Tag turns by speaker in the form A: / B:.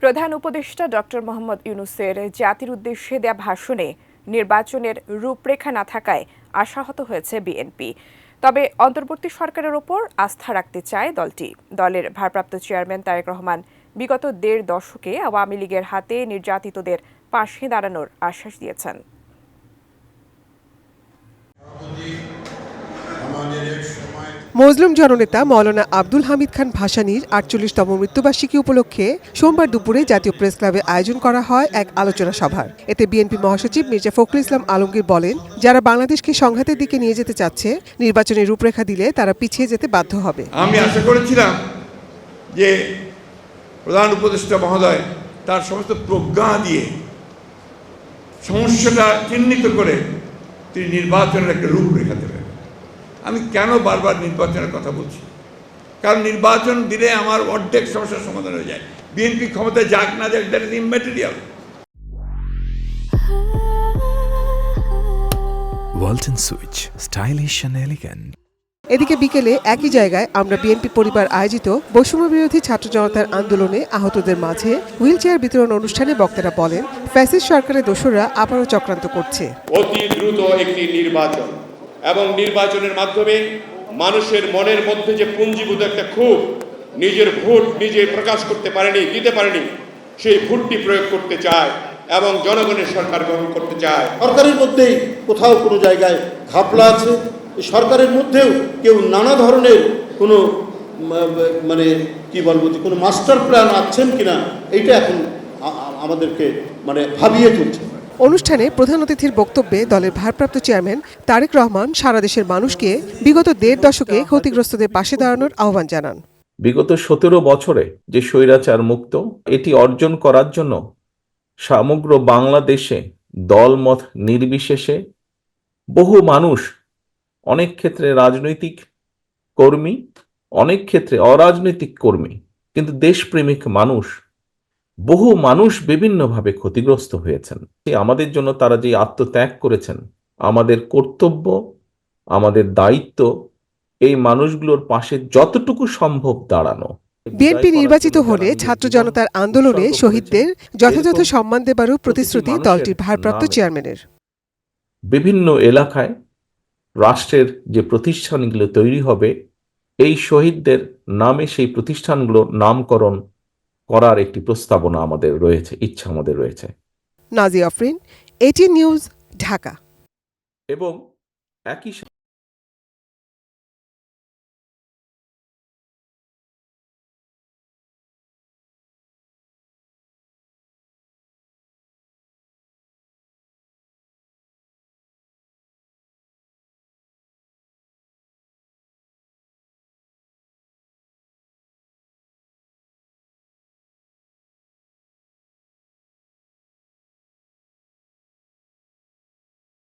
A: প্রধান উপদেষ্টা ডক্টর মোহাম্মদ ইউনূসের জাতির উদ্দেশ্যে দেয়া ভাষণে নির্বাচনের রূপরেখা না থাকায় আশাহত হয়েছে বিএনপি। তবে অন্তর্বর্তী সরকারের ওপর আস্থা রাখতে চায় দলটি। দলের ভারপ্রাপ্ত চেয়ারম্যান তারেক রহমান বিগত ১.৫ দশকে আওয়ামী লীগের হাতে নির্যাতিতদের পাশে দাঁড়ানোর আশ্বাস দিয়েছেন।
B: মজলুম জননেতা মৌলানা আব্দুল হামিদ খান ভাসানীর ৪৮তম মৃত্যুবার্ষিকী উপলক্ষে সোমবার দুপুরে জাতীয় প্রেস ক্লাবে আয়োজন করা হয় এক আলোচনা সভার। এতে বিএনপি মহাসচিব মির্জা ফখরুল ইসলাম আলমগীর বলেন, যারা বাংলাদেশকে সংঘাতের দিকে নিয়ে যেতে চাচ্ছে, নির্বাচনের রূপরেখা দিলে তারা পিছিয়ে যেতে বাধ্য হবে।
C: আমি আশা করেছিলাম যে প্রধান উপদেষ্টা মহোদয় তার সমস্ত প্রজ্ঞা দিয়ে সমস্যাটা চিহ্নিত করে তিনি নির্বাচনের একটা রূপরেখা দেবেন। আমি কেন বারবার নির্বাচনের কথা বলছি? কারণ নির্বাচন দিলে আমার অর্ধেক সমস্যার সমাধান হয়ে যায়। বিএনপি ক্ষমতায় যাক না যাক, that is immaterial.
D: Walton switch, stylish and elegant.
B: এদিকে বিকেলে একই জায়গায় আমরা বিএনপি পরিবার আয়োজিত বৈষম্য বিরোধী ছাত্র জনতার আন্দোলনে আহতদের মাঝে হুইল চেয়ার বিতরণ অনুষ্ঠানে বক্তারা বলেন, ফ্যাসিস্ট সরকারের দোসররা আবারও চক্রান্ত করছে।
E: অতি দ্রুত একটি নির্বাচন এবং নির্বাচনের মাধ্যমে মানুষের মনের মধ্যে যে পুঞ্জীভূত একটা ক্ষোভ, নিজের ভোট নিজে প্রকাশ করতে পারেনি, দিতে পারেনি, সেই ভোটটি প্রয়োগ করতে চায় এবং জনগণের সরকার গ্রহণ করতে চায়।
F: সরকারের মধ্যেই কোথাও কোনো জায়গায় ঘাপলা আছে। সরকারের মধ্যেও কেউ নানা ধরনের কোনো মানে কি বলবো যে কোনো মাস্টার প্ল্যান আছেন কিনা, এইটা এখন আমাদেরকে ভাবিয়ে তুলছে।
B: অনুষ্ঠানে প্রধান অতিথির বক্তব্যে দলের ভারপ্রাপ্ত চেয়ারম্যান তারেক রহমান সারা দেশের মানুষকে বিগত ১.৫ দশকে ক্ষতিগ্রস্তদের পাশে দাঁড়ানোর আহ্বান জানান।
G: বিগত ১৭ বছরে যে স্বৈরাচার মুক্ত, এটি অর্জন করার জন্য সমগ্র বাংলাদেশে দলমত নির্বিশেষে বহু মানুষ, অনেক ক্ষেত্রে রাজনৈতিক কর্মী, অনেক ক্ষেত্রে অরাজনৈতিক কর্মী, কিন্তু দেশপ্রেমিক মানুষ, বহু মানুষ বিভিন্নভাবে ক্ষতিগ্রস্ত হয়েছেন। আমাদের জন্য তারা যে আত্মত্যাগ করেছেন, আমাদের কর্তব্য, আমাদের দায়িত্ব এই মানুষগুলোর পাশে যতটুকু সম্ভব দাঁড়ানো।
B: বিএনপি নির্বাচিত হলে ছাত্র জনতার আন্দোলনে শহীদদের যথাযথ সম্মান দেবারও প্রতিশ্রুতি দলটির ভারপ্রাপ্ত চেয়ারম্যানের।
G: বিভিন্ন এলাকায় রাষ্ট্রের যে প্রতিষ্ঠানগুলো তৈরি হবে, এই শহীদদের নামে সেই প্রতিষ্ঠানগুলো নামকরণ করার একটি প্রস্তাবনা আমাদের রয়েছে, ইচ্ছা আমাদের রয়েছে।
B: Nazia Afrin, ATN news, Dhaka.
G: এবং একই